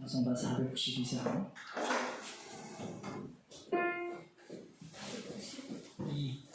성가 492장 2.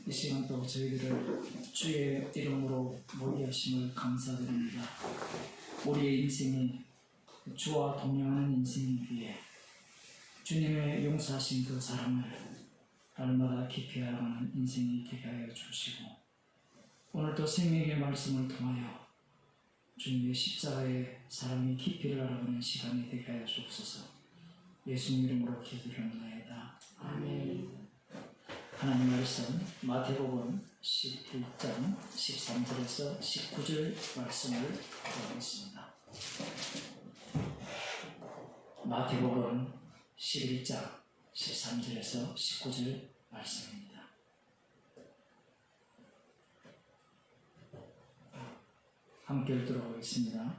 이 시간 또 저희들을 주의 이름으로 모이게 하심을 감사드립니다. 우리의 인생이 주와 동행하는 인생이기에 주님의 용서하신 그 사랑을 날마다 깊이 알아가는 인생이 되게 하여 주시고, 오늘도 생명의 말씀을 통하여 주님의 십자가의 사랑의 깊이를 알아가는 시간이 되게 하여 주옵소서. 예수님 이름으로 기도드립니다. 아멘. 하나님 말씀 마태복음 11장 13절에서 19절 말씀을 보겠습니다. 마태복음 11장 13절에서 19절 말씀입니다. 함께 읽도록 하겠습니다.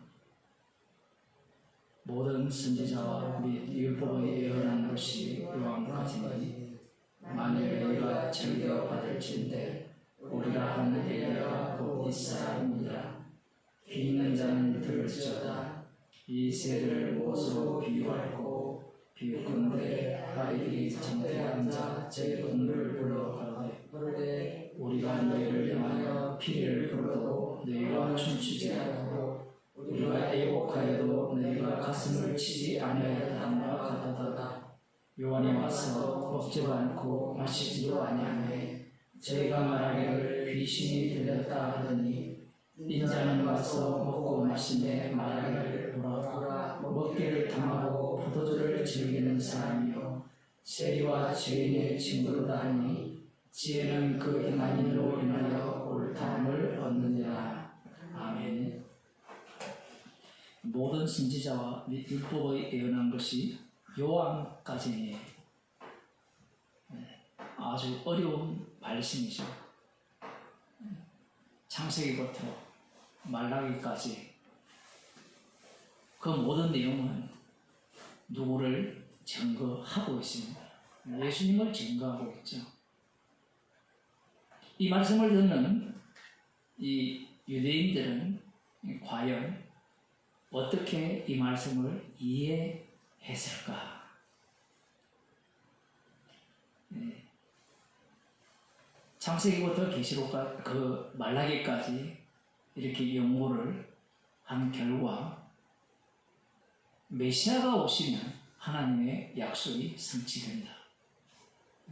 모든 선지자와 우리 율법의 예언한 것이 요한까지니 만일 너희가 즐겨받을진대 우리가 한 엘리야가 곧 이사야입니다. 귀 있는 자는 들을지어다. 이 세를 못으로 비유하고 비유컨대 하일이 정태한 자 제군을 불러 가로되 우리가 너희를 향하여 피를 불어도 너희가 춤추지 않고 우리가 애곡하여도 너희가 가슴을 치지 아니하였다는 바 같도다. 요한이 와서 먹지도 않고 마시지도 아니하매 저희가 말하기를 귀신이 들렸다 하더니 인자는 와서 먹고 마시매 말하기를 보라 먹기를 탐하고 포도주를 즐기는 사람이요 세리와 죄인의 친구로다 하니 지혜는 그 행한 일로 인하여 옳다함을 얻느니라. 아멘. 모든 선지자와 및 율법의 예언한 것이 요한까지 아주 어려운 말씀이죠. 창세기부터 말라기까지 그 모든 내용은 누구를 증거하고 있습니다. 예수님을 증거하고 있죠. 이 말씀을 듣는 이 유대인들은 과연 어떻게 이 말씀을 이해했을까? 창세기부터 계시록까지 그 말라기까지 이렇게 연구를 한 결과 메시아가 오시면 하나님의 약속이 성취된다.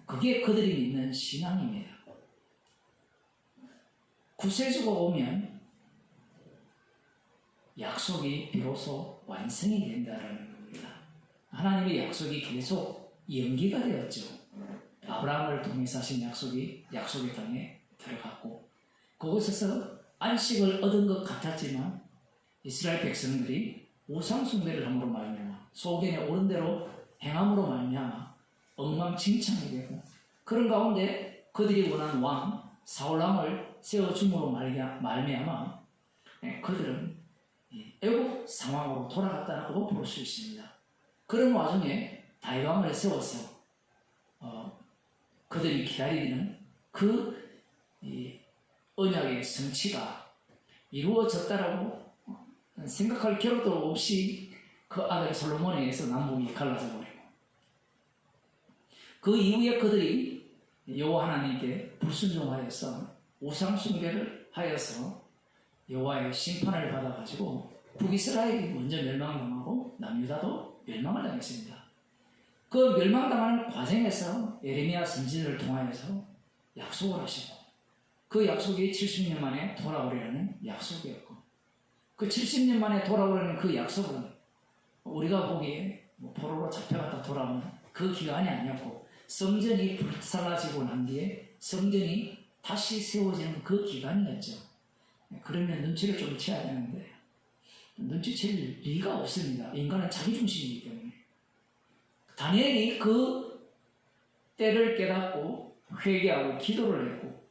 그게 그들이 믿는 신앙입니다. 구세주가 오면 약속이 비로소 완성이 된다는 겁니다. 하나님의 약속이 계속 연기가 되었죠. 아브라함을 통해서 하신 약속이 약속의 땅에 들어갔고 그곳에서 안식을 얻은 것 같았지만 이스라엘 백성들이 우상 숭배를 함으로 말미암아 소견에 옳은 대로 행함으로 말미암아 엉망진창이 되고 그런 가운데 그들이 원한 왕 사울왕을 세워줌으로 말미암아 그들은 애국 상황으로 돌아갔다고 볼 수 있습니다. 그런 와중에 다윗왕을 세워서 그들이 기다리는 그 언약의 성취가 이루어졌다라고 생각할 겨를도 없이 그 아들 솔로몬에 의해서 남북이 갈라져 버리고 그 이후에 그들이 여호와 하나님께 불순종하여서 우상 숭배를 하여서 여호와의 심판을 받아가지고 북이스라엘이 먼저 멸망당하고 남유다도 멸망을 당했습니다. 그 멸망당하는 과정에서 예레미야 선지자를 통하여서 약속을 하시고 그 약속이 70년 만에 돌아오리라는 약속이었고 그 70년 만에 돌아오려는 그 약속은 우리가 보기에 포로로 잡혀갔다 돌아오는 그 기간이 아니었고 성전이 불살라지고 난 뒤에 성전이 다시 세워지는 그 기간이었죠. 그러면 눈치를 좀 채야 되는데 눈치챌 리가 없습니다. 인간은 자기중심이기 때문에. 다니엘이 그 때를 깨닫고 회개하고 기도를 했고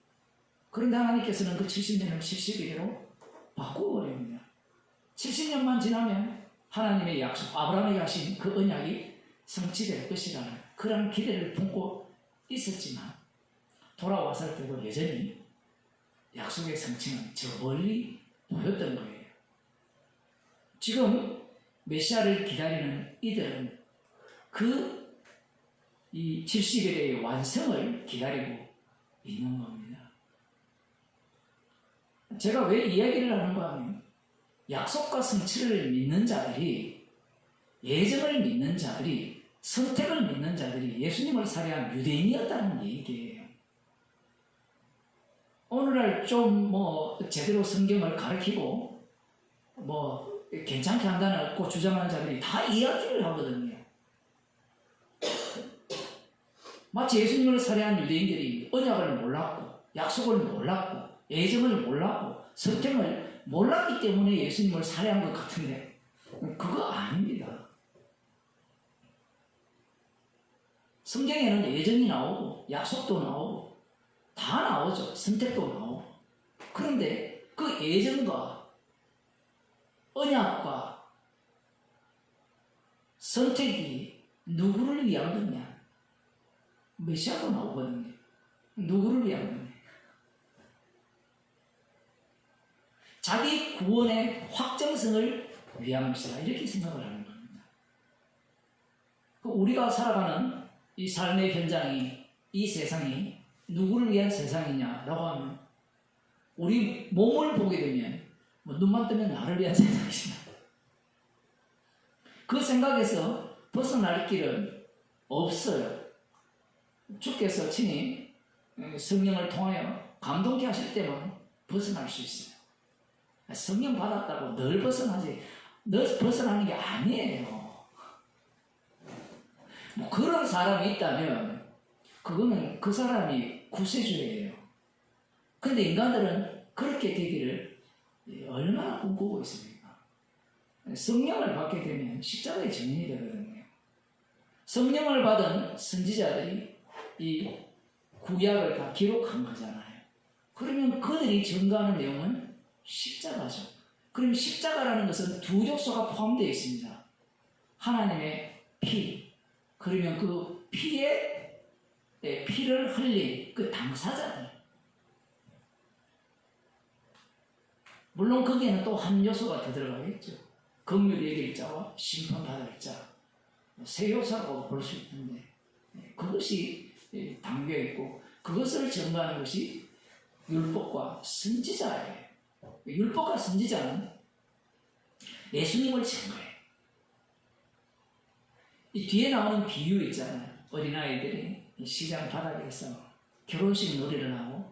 그런데 하나님께서는 그 70년을 70일로 바꾸어버립니다. 70년만 지나면 하나님의 약속, 아브라함에게 하신 그 언약이 성취될 것이라는 그런 기대를 품고 있었지만 돌아왔을 때도 여전히 약속의 성취는 저 멀리 보였던 거예요. 지금 메시아를 기다리는 이들은 이 70일의 완성을 기다리고 있는 겁니다. 제가 왜 이야기를 하는가 하면 약속과 성취를 믿는 자들이 예정을 믿는 자들이 선택을 믿는 자들이 예수님을 살해한 유대인이었다는 얘기예요. 오늘날 좀 제대로 성경을 가르치고 괜찮게 한다고 주장하는 자들이 다 이야기를 하거든요. 마치 예수님을 살해한 유대인들이 언약을 몰랐고 약속을 몰랐고 예정을 몰랐고 선택을 몰랐기 때문에 예수님을 살해한 것 같은데 그거 아닙니다. 성경에는 예정이 나오고 약속도 나오고 다 나오죠. 선택도 나오고. 그런데 그 예정과 언약과 선택이 누구를 위한 거냐? 메시아도 나오거든요. 누구를 위한 거냐? 자기 구원의 확정성을 위한 것이다. 이렇게 생각을 하는 겁니다. 우리가 살아가는 이 삶의 현장이, 이 세상이 누구를 위한 세상이냐라고 하면 우리 몸을 보게 되면 눈만 뜨면 나를 위한 세상이다. 그 생각에서 벗어날 길은 없어요. 주께서 친히 성령을 통하여 감동케 하실 때만 벗어날 수 있어요. 성령 받았다고 늘 벗어나지, 늘 벗어나는 게 아니에요. 그런 사람이 있다면 그거는 그 사람이 구세주예요. 그런데 인간들은 그렇게 되기를 얼마나 꿈꾸고 있습니까? 성령을 받게 되면 십자가의 증인이 되거든요. 성령을 받은 선지자들이 이 구약을 다 기록한 거잖아요. 그러면 그들이 전가하는 내용은 십자가죠. 그럼 십자가라는 것은 두 요소가 포함되어 있습니다. 하나님의 피, 그러면 그 피를 흘린 그 당사자들. 물론 거기에는 또 한 요소가 더 들어가겠죠. 긍휼히 여길 자와 심판받을 자. 세 요소라고 볼 수 있는데 그것이 담겨 있고 그것을 증거하는 것이 율법과 선지자예요. 율법과 선지자는 예수님을 증거해요. 이 뒤에 나오는 비유 있잖아요. 어린아이들이 시장 바닥에서 결혼식 놀이를 하고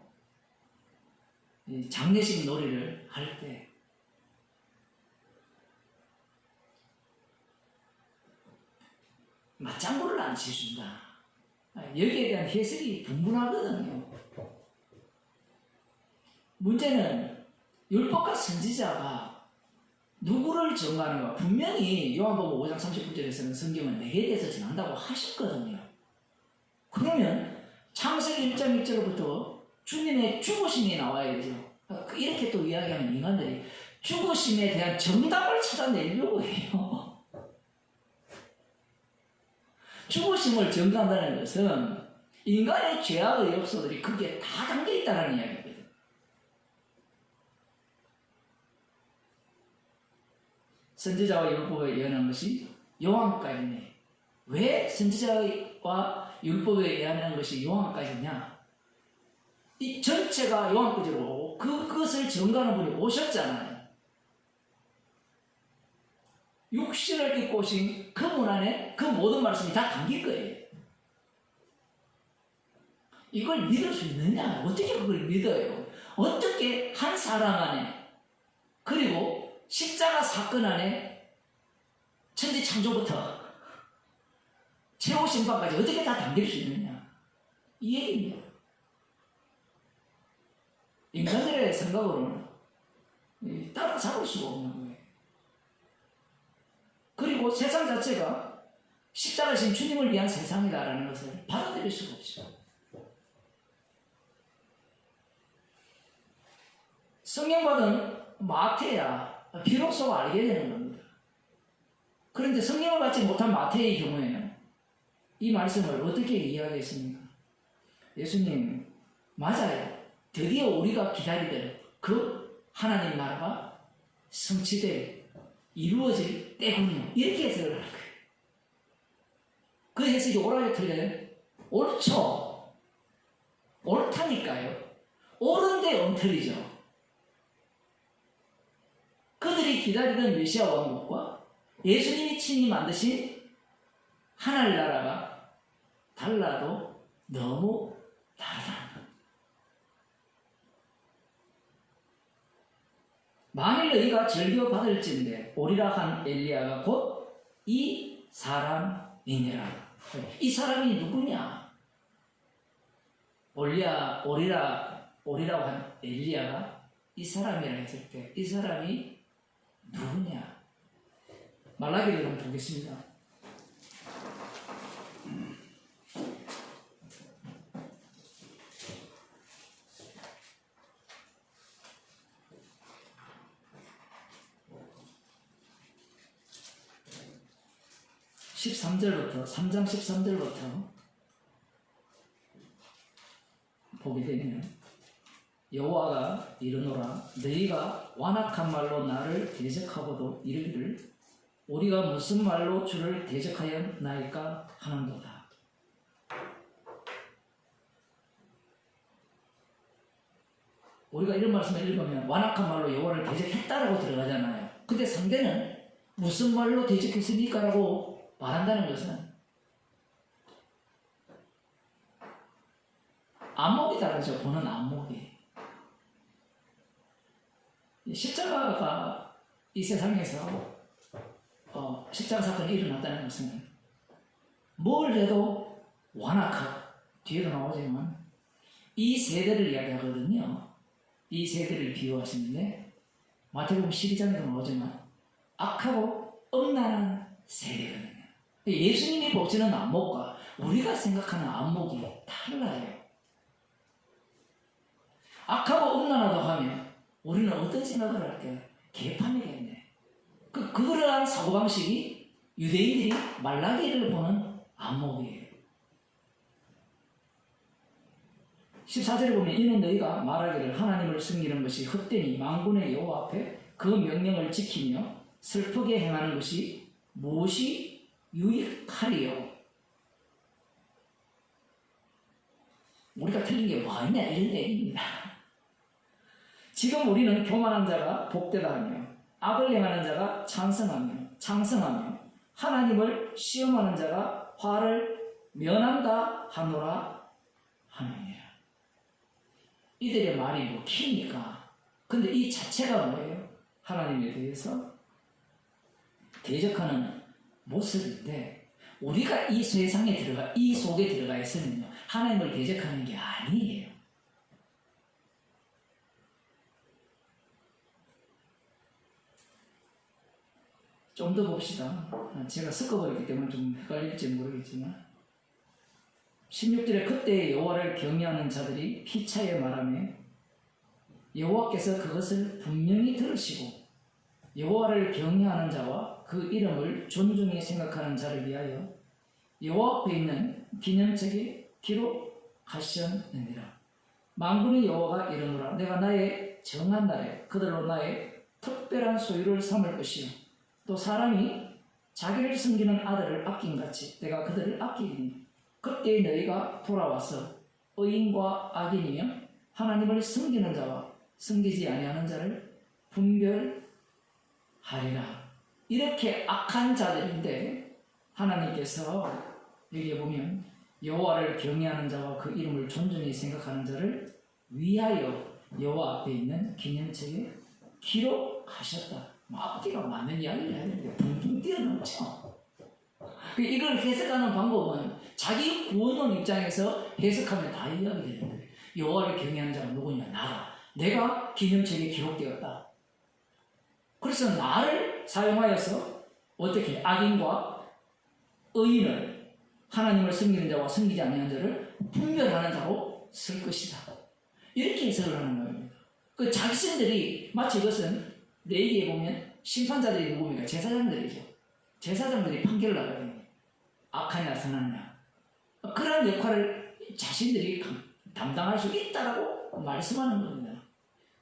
장례식 놀이를 할 때 맞장구를 안 치준다. 여기에 대한 해석이 분분하거든요. 문제는 율법과 선지자가 누구를 증거하는가. 분명히 요한복음 5장 39절에서는 성경은 내게 대해서 전한다고 하셨거든요. 그러면 창세기 1장 1절부터 주님의 죽으심이 나와야 되죠. 이렇게 또 이야기하는 인간들이 죽으심에 대한 정답을 찾아내려고 해요. 죽으심을 증거한다는 것은 인간의 죄악의 요소들이 거기에 다 담겨있다는 이야기거든요. 선지자와 율법에 예언한 것이 요한까지네. 왜 선지자와 율법에 예언한 것이 요한까지냐? 이 전체가 요한까지로 오고 그것을 증거하는 분이 오셨잖아요. 육신을 입고 오신 그분 안에 그 모든 말씀이 다 담긴 거예요. 이걸 믿을 수 있느냐? 어떻게 그걸 믿어요? 어떻게 한 사람 안에, 그리고 십자가 사건 안에 천지 창조부터 최후 심판까지 어떻게 다 담길 수 있느냐? 이 얘기입니다. 인간들의 생각으로는 따라잡을 수가 없는 거예요. 그리고 세상 자체가 십자가신 주님을 위한 세상이다라는 것을 받아들일 수가 없죠. 성령받은 마태야 비로소 알게 되는 겁니다. 그런데 성령을 받지 못한 마태의 경우에는 이 말씀을 어떻게 이해하겠습니까? 예수님, 맞아요. 드디어 우리가 기다리던 그 하나님 나라가 성취될, 이루어질 때군요. 이렇게 해석을 할 거예요. 그 해석이 옳아요, 틀려요? 옳죠. 옳다니까요. 옳은데 엉터리죠. 그들이 기다리던 메시아 왕국과 예수님이 친히 만드신 하나님 나라가 달라도 너무 다르다. 만일 너희가 즐겨 받을진대 오리라 한 엘리야가 곧 이 사람이니라. 이 사람이 누구냐? 오리라고 한 엘리야가 이 사람이라 했을 때 이 사람이 누구냐? 말라기를 한번 보겠습니다. (13절부터) 3장 13절부터 보게 되면 여호와가 이르노라 너희가 완악한 말로 나를 대적하고도 이르기를 우리가 무슨 말로 주를 대적하였나이까 하는도다. 우리가 이런 말씀을 읽으면 완악한 말로 여호와를 대적했다라고 들어가잖아요. 근데 상대는 무슨 말로 대적했습니까? 라고 말한다는 것은 안목이 다르죠. 보는 안목이. 십자가가 이 세상에서 십자가 사건이 일어났다는 것은 뭘 해도 완악하고 뒤에도 나오지만 이 세대를 이야기하거든요. 이 세대를 비유하시는데 마태복음 12장에도 나오지만 악하고 엄난한 세대거든요. 예수님이 보시는 안목과 우리가 생각하는 안목이 달라요. 악하고 엄난하다고 하면 우리는 어떤 생각을 할까요? 개판이겠네. 그러한 사고방식이 유대인들이 말라기를 보는 안목이에요. 14절에 보면 이는 너희가 말하기를 하나님을 섬기는 것이 헛되니 만군의 여호와 앞에 그 명령을 지키며 슬프게 행하는 것이 무엇이 유익하리요. 우리가 틀린 게 뭐가 있냐 이런 얘기입니다. 지금 우리는 교만한 자가 복되다 하며 악을 행하는 자가 창성하며 하나님을 시험하는 자가 화를 면한다 하노라 하느니라. 이들의 말이 뭐 키니까. 근데 이 자체가 뭐예요? 하나님에 대해서 대적하는 모습인데, 우리가 이 세상에 이 속에 들어가 있으면요, 하나님을 대적하는 게 아니에요. 좀 더 봅시다. 제가 섞어버렸기 때문에 좀 헷갈릴지 모르겠지만, 16절에 그때 여호와를 경외하는 자들이 피차에 말하며 여호와께서 그것을 분명히 들으시고 여호와를 경외하는 자와 그 이름을 존중히 생각하는 자를 위하여 여호와 앞에 있는 기념책에 기록하셨느니라. 만군의 여호와가 이르노라. 내가 나의 정한 날에 그들로 나의 특별한 소유를 삼을 것이요 또 사람이 자기를 섬기는 아들을 아낀같이 내가 그들을 아끼리니 그때 너희가 돌아와서 의인과 악인이며 하나님을 섬기는 자와 섬기지 아니하는 자를 분별하리라. 이렇게 악한 자들인데 하나님께서 여기에 보면 여호와를 경외하는 자와 그 이름을 존중히 생각하는 자를 위하여 여호와 앞에 있는 기념책에 기록하셨다. 앞뒤가 맞는 이야기를 해야 되는데 붕붕 뛰어넘죠. 이걸 해석하는 방법은 자기 구원론 입장에서 해석하면 다 이해하게 되는 거예요. 여호와를 경외하는 자가 누구냐? 나다. 내가 기념책에 기록되었다. 그래서 나를 사용하여서 어떻게 악인과 의인을, 하나님을 섬기는 자와 섬기지 않는 자를 분별하는 자로 쓸 것이다. 이렇게 해석을 하는 겁니다. 그 자신들이 마치 이것은 레위기에 보면 심판자들이 누굽니까? 제사장들이죠. 제사장들이 판결을 하거든요. 악하냐 선하냐. 그런 역할을 자신들이 담당할 수 있다라고 말씀하는 겁니다.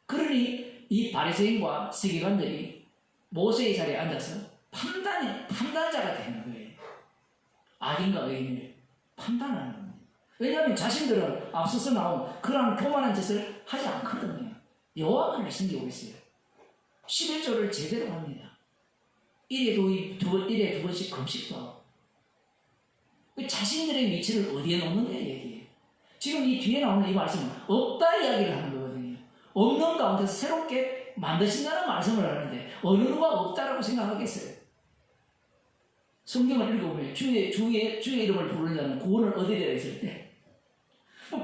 그러니 이 바리새인과 서기관들이 모세의 자리에 앉아서 판단자가 되는 거예요. 악인과 의인을 판단하는 겁니다. 왜냐하면 자신들은 앞서서 나온 그러한 교만한 짓을 하지 않거든요. 여호와만을 섬기고 있어요. 11조를 제대로 합니다. 일에 두 번씩 금식도 하고. 자신들의 위치를 어디에 놓는 거예요, 얘기예요. 지금 이 뒤에 나오는 이 말씀은 없다 이야기를 하는 거거든요. 없는 가운데서 새롭게 만드신다는 말씀을 하는데 어느 누가 없다라고 생각하겠어요? 성경을 읽어보면 주의 이름을 부르는 자는 구원을 얻으리라 했을 때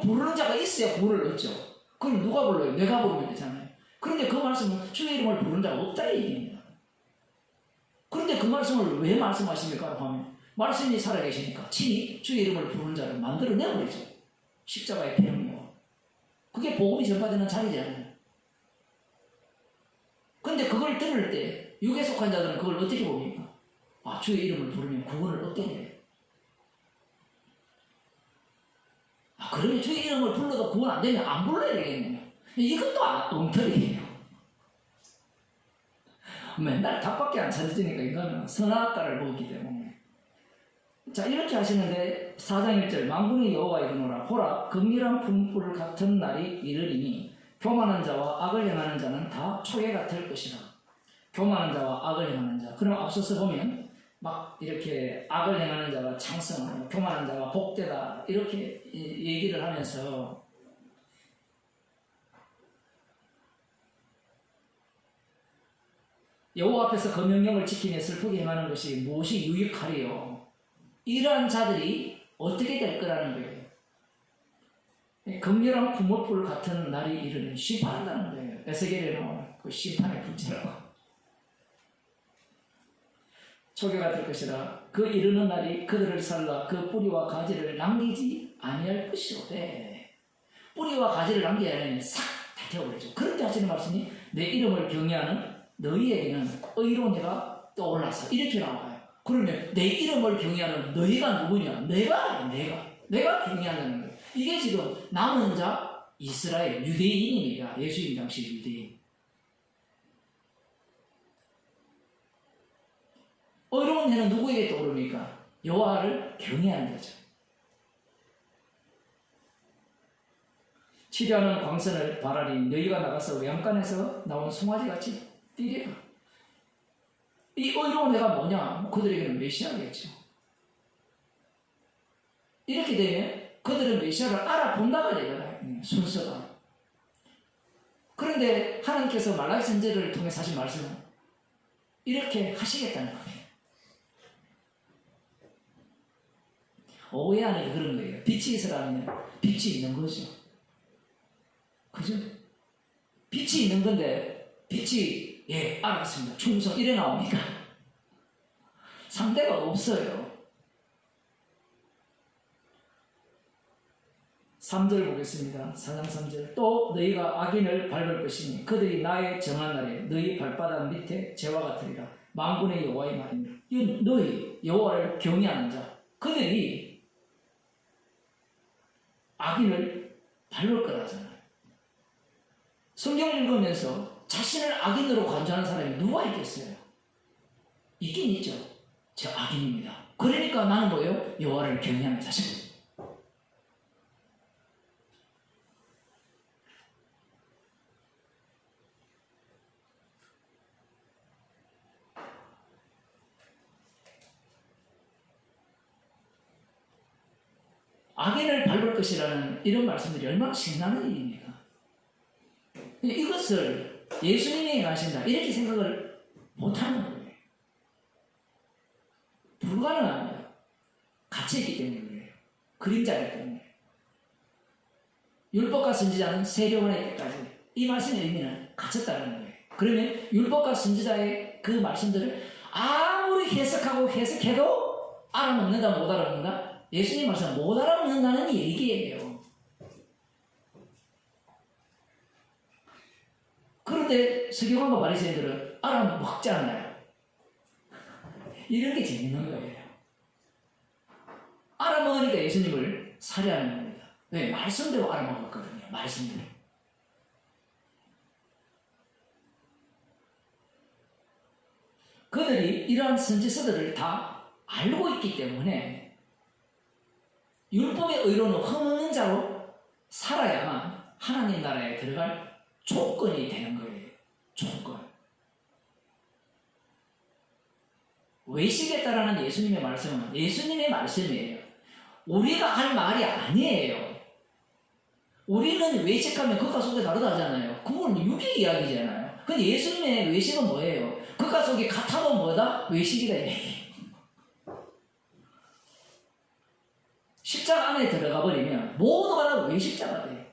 부르는 자가 있어야 구원을 얻죠. 그럼 누가 불러요? 내가 부르면 되잖아요. 그런데 그 말씀은 주의 이름을 부르는 자가 없다 이 얘기입니다. 그런데 그 말씀을 왜 말씀하십니까? 하면 말씀이 살아계시니까 친히 주의 이름을 부르는 자를 만들어내버리죠. 십자가의 피령이요. 그게 복음이 전파되는 자리잖아요. 그런데 그걸 들을 때 육에 속한 자들은 그걸 어떻게 봅니까? 아, 주의 이름을 부르면 구원을 얻겠네. 아, 그러면 주의 이름을 불러도 구원 안 되면 안 불러야 되겠네요. 이것도 엉터리예요. 맨날 닭밖에 안 찾으니까 이거는 선악과를 먹기 때문에. 자, 이렇게 하시는데 4장 1절 만군의 여호와 이르노라. 보라, 극렬한 분불 같은 날이 이르리니 교만한 자와 악을 행하는 자는 다 초계 같을 것이라. 교만한 자와 악을 행하는 자. 그럼 앞서서 보면 막 이렇게 악을 행하는 자가 창성하고 교만한 자가 복되다 이렇게 얘기를 하면서 여호와 앞에서 그 명령을 지키며 슬프게 행하는 것이 무엇이 유익하리요? 이러한 자들이 어떻게 될 거라는 거예요. 극렬한 부모풀 같은 날이 이르는 심판한다는 거예요. 에스겔에 나오는 그 심판의 불지라고. 초계가 될 것이라. 그 이르는 날이 그들을 살라 그 뿌리와 가지를 남기지 아니할 것이오되. 뿌리와 가지를 남기지 않으면 싹 다 태워버리죠. 그런데 하시는 말씀이 내 이름을 경외하는 너희에게는 의로운 해가 떠올라서 이렇게 나와요. 그러면 내 이름을 경외하는 너희가 누구냐? 내가 경외한다는 거예요. 이게 지금 남은 자 이스라엘 유대인입니다. 예수님 당시 유대인. 의로운 해는 누구에게 떠오릅니까? 여호와를 경외하는 거죠. 치료하는 광선을 바라리 너희가 나가서 외양간에서 나온 송아지같이 뛰리라. 이 의로운 애가 뭐냐? 그들에게는 메시아겠죠. 이렇게 되면 그들은 메시아를 알아본다가 되잖아요. 순서가. 그런데 하나님께서 말라기 선지자를 통해 하신 말씀은 이렇게 하시겠다는 거예요. 오해하는 게 그런 거예요. 빛이 있으라면 빛이 있는 거죠. 그죠? 빛이 있는 건데 빛이 예 알았습니다. 충성 이래 나옵니까? 상대가 없어요. 3절 보겠습니다. 4장 3절. 또 너희가 악인을 밟을 것이니 그들이 나의 정한 날에 너희 발바닥 밑에 재와 같으리라. 만군의 여호와의 말입니다. 이 너희 여호와를 경외하는 자 그들이 악인을 밟을 거라잖아요. 성경을 읽으면서 자신을 악인으로 간주하는 사람이 누가 있겠어요? 있긴 있죠. 저 악인입니다. 그러니까 나는 뭐예요? 여호와를 경외하는 자식. 악인을 밟을 것이라는 이런 말씀들이 얼마나 신나는 일입니까? 이것을 예수님이 하신다 이렇게 생각을 못하는 거예요. 불가능합니다. 갇혀있기 때문에 그래요. 그림자이기 때문에. 율법과 선지자는 세례원에 때까지 이 말씀의 의미는 갇혔다는 거예요. 그러면 율법과 선지자의 그 말씀들을 아무리 해석하고 해석해도 알아먹는다 못 알아먹는다? 예수님 말씀 못 알아먹는다는 얘기예요. 그런데 서기관과 바리새인들은 알아먹잖아요. 이런 게 재밌는 거예요. 알아먹으니까 예수님을 살해하는 겁니다. 왜? 말씀대로 알아먹었거든요. 말씀대로. 그들이 이러한 선지서들을 다 알고 있기 때문에 율법의 의로는 흠없는 자로 살아야만 하나님 나라에 들어갈 조건이 되는 거예요. 조건. 외식했다라는 예수님의 말씀은 예수님의 말씀이에요. 우리가 할 말이 아니에요. 우리는 외식하면 겉과 속이 다르다 하잖아요. 그건 육의 이야기잖아요. 근데 예수님의 외식은 뭐예요? 겉과 속이 같아도 뭐다? 외식이다 얘기예요. 십자가 안에 들어가 버리면 모두가 다 외식자가 돼요.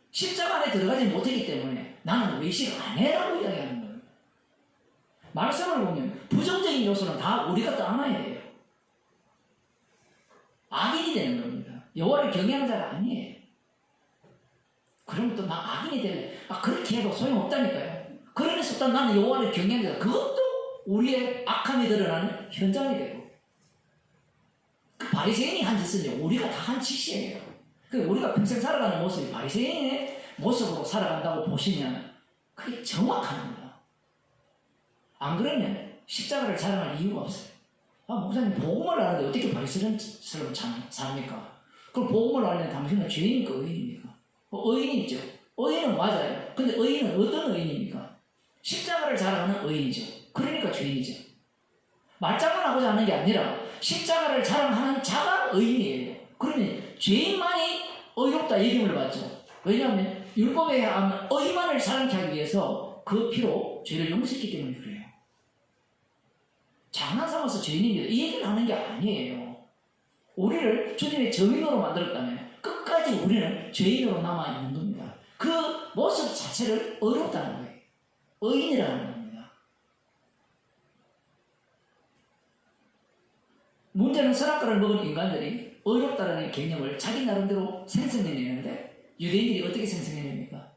십자가 안에 들어가지 못했기 때문에 나는 외식 안 해라고 이야기하는 거예요. 말씀을 보면 부정적인 요소는 다 우리가 떠나야 돼요. 악인이 되는 겁니다. 여호와를 경외하는 자가 아니에요. 그러면 또 나 악인이 되면 그렇게 해도 소용없다니까요. 그러면서 또 나는 여호와를 경외하는 자 그것도 우리의 악함이 드러나는 현장이 되고 그 바리새인이 한 짓은 우리가 다 한 짓이에요. 우리가 평생 살아가는 모습이 바리새인의 모습으로 살아간다고 보시면 그게 정확합니다. 안 그러면 십자가를 자랑할 이유가 없어요. 목사님 복음을 아는데 어떻게 바리새인처럼 삽니까? 그럼 복음을 알면 당신은 죄인입니까? 의인입니까? 의인이죠. 의인은 맞아요. 근데 의인은 어떤 의인입니까? 십자가를 자랑하는 의인이죠. 그러니까 죄인이죠. 말장난 하고자 하는 게 아니라 십자가를 자랑하는 자가 의인이에요. 그러면 죄인만이 의롭다 이름을 받죠. 왜냐하면 율법에 의하면 의만을 사랑케 하기 위해서 그 피로 죄를 용서했기 때문에 그래요. 장난 삼아서 죄인입니다. 이 얘기를 하는 게 아니에요. 우리를 주님의 정인으로 만들었다면 끝까지 우리는 죄인으로 남아있는 겁니다. 그 모습 자체를 의롭다는 거예요. 의인이라는 겁니다. 문제는 선악과를 먹은 인간들이 의롭다는 개념을 자기 나름대로 생성해내는데 유대인들이 어떻게 생성해냅니까?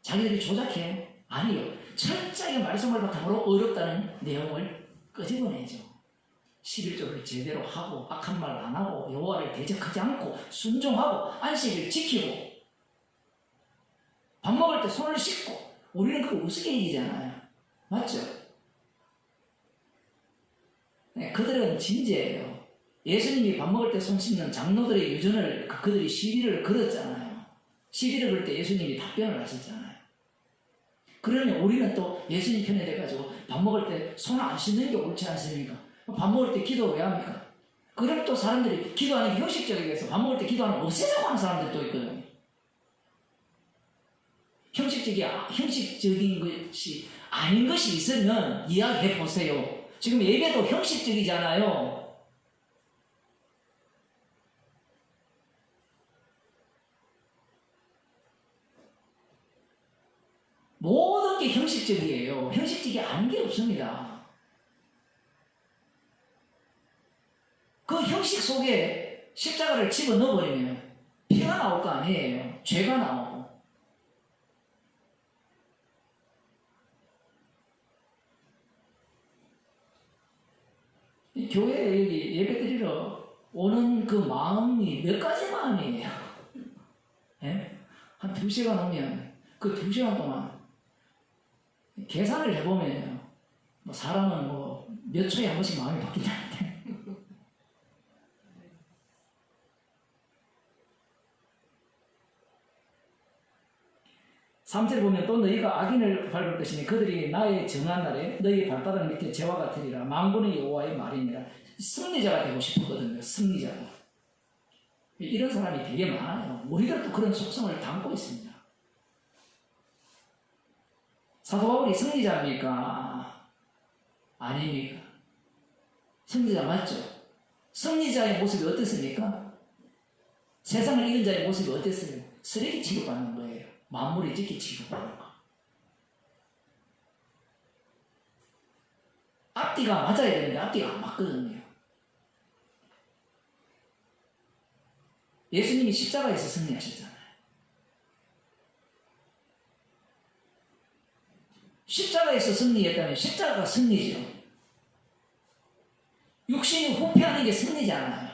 자기들이 조작해요? 아니요. 철저하게 말씀을 바탕으로 의롭다는 내용을 끄집어내죠. 11조를 제대로 하고 악한 말 안 하고 여호와를 대적하지 않고 순종하고 안식일을 지키고 밥 먹을 때 손을 씻고 우리는 그걸 우습게 얘기잖아요. 맞죠? 네, 그들은 진지해요. 예수님이 밥 먹을 때 손 씻는 장로들의 유전을 그들이 시비를 걸었잖아요. 시비를 걸 때 예수님이 답변을 하셨잖아요. 그러니 우리는 또 예수님 편에 돼가지고 밥 먹을 때 손 안 씻는 게 옳지 않습니까? 밥 먹을 때 기도 왜 합니까? 그럼 또 사람들이 기도하는 게 형식적이게 해서 밥 먹을 때 기도하는 거 없애자고 하는 사람들도 있거든요. 형식적인 것이 아닌 것이 있으면 이야기해 보세요. 지금 예배도 형식적이잖아요. 모든 게 형식적이에요. 형식적이 아닌 게 없습니다. 그 형식 속에 십자가를 집어넣어버리면 피가 나올 거 아니에요. 죄가 나오고. 이 교회에 여기 예배 드리러 오는 그 마음이 몇 가지 마음이에요. 예? 한 2시간 오면 그 2시간 동안 계산을 해보면요. 뭐 사람은 뭐 몇 초에 한 번씩 마음이 바뀐다는데. 3절 보면 또 너희가 악인을 밟을 것이니 그들이 나의 정한 날에 너희 발바닥 밑에 재와 같으리라. 만군의 여호와의 말이니라. 승리자가 되고 싶거든요. 승리자가. 이런 사람이 되게 많아요. 우리들도 그런 속성을 담고 있습니다. 사도 바울이 승리자입니까? 아닙니까? 승리자 맞죠? 승리자의 모습이 어땠습니까? 세상을 이긴 자의 모습이 어땠어요? 쓰레기 취급받는 거예요. 만물이 지키 취급받는 거. 앞뒤가 맞아야 되는데 앞뒤가 안 맞거든요. 예수님이 십자가에서 승리하셨잖아요. 십자가에서 승리했다면 십자가가 승리죠. 육신이 후패하는 게 승리잖아요.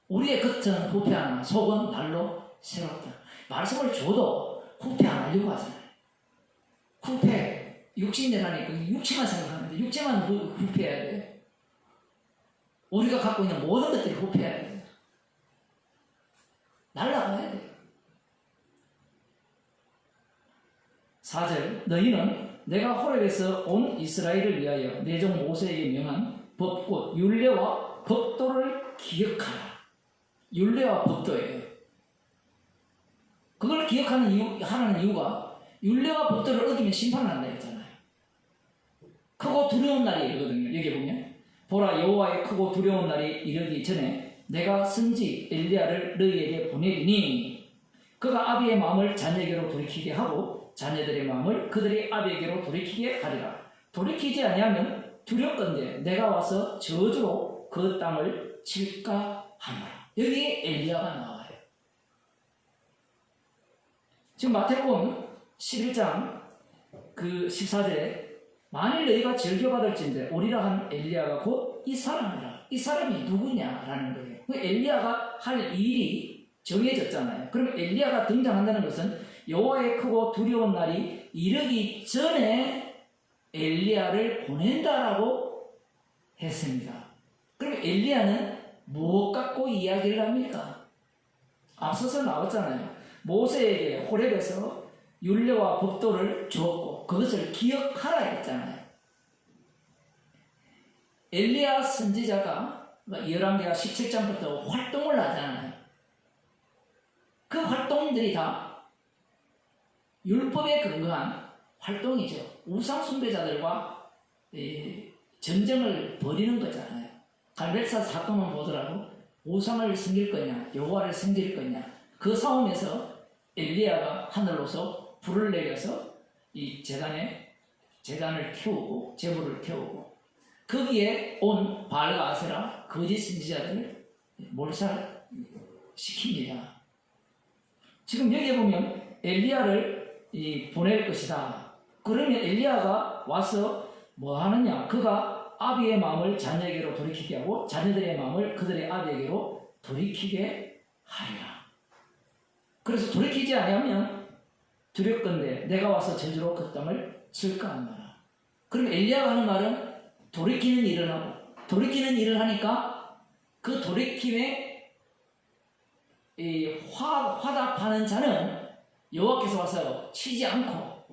우리의 겉은 후패하나 속은 날로 새롭다. 말씀을 줘도 후패 안 하려고 하잖아요. 후패, 육신이라니까 육체만 생각하는데 육체만 후패해야 돼. 우리가 갖고 있는 모든 것들이 후패해야 돼. 날아가야 돼. 4절 너희는 내가 호렙에서 온 이스라엘을 위하여 내 종 모세에게 명한 법 곧 율례와 법도를 기억하라. 율례와 법도예요. 그걸 하는 이유가 율례와 법도를 어기면 심판을 한다 했잖아요. 크고 두려운 날이 이르거든요. 여기 보면 보라 여호와의 크고 두려운 날이 이르기 전에 내가 선지 엘리야를 너희에게 보내리니 그가 아비의 마음을 자녀에게로 돌이키게 하고 자녀들의 마음을 그들의 아비에게로 돌이키게 하리라. 돌이키지 아니하면 두렵건대 내가 와서 저주로 그 땅을 칠까 하노라. 여기에 엘리야가 나와요. 지금 마태복음 11장 그 14절에 만일 너희가 즐겨받을진대 오리라 한 엘리야가 곧 이 사람이라. 이 사람이 누구냐라는 거예요. 엘리야가 할 일이 정해졌잖아요. 그럼 엘리야가 등장한다는 것은 여호와의 크고 두려운 날이 이르기 전에 엘리야를 보낸다라고 했습니다. 그럼 엘리야는 무엇 갖고 이야기를 합니까? 앞서서 나왔잖아요. 모세에게 호렙에서 율례와 법도를 주었고 그것을 기억하라 했잖아요. 엘리야 선지자가 열왕기하 17장부터 활동을 하잖아요. 그 활동들이 다 율법에 근거한 활동이죠. 우상 숭배자들과 전쟁을 벌이는 거잖아요. 갈멜사 사건만 보더라도 우상을 섬길 거냐 여호와를 섬길 거냐 그 싸움에서 엘리야가 하늘로서 불을 내려서 이 제단을 태우고 제물을 태우고 거기에 온 바알과 아세라 거짓 선지자들을 몰살시킵니다. 지금 여기에 보면 엘리야를 보낼 것이다. 그러면 엘리야가 와서 뭐 하느냐? 그가 아비의 마음을 자녀에게로 돌이키게 하고 자녀들의 마음을 그들의 아비에게로 돌이키게 하리라. 그래서 돌이키지 아니하면 두렵건대 내가 와서 저주로 그 땅을 칠까 하노라. 그럼 엘리야가 하는 말은 돌이키는 일은 하고 돌이키는 일을 하니까 그 돌이킴에 화답하는 자는 여호와께서 와서 치지 않고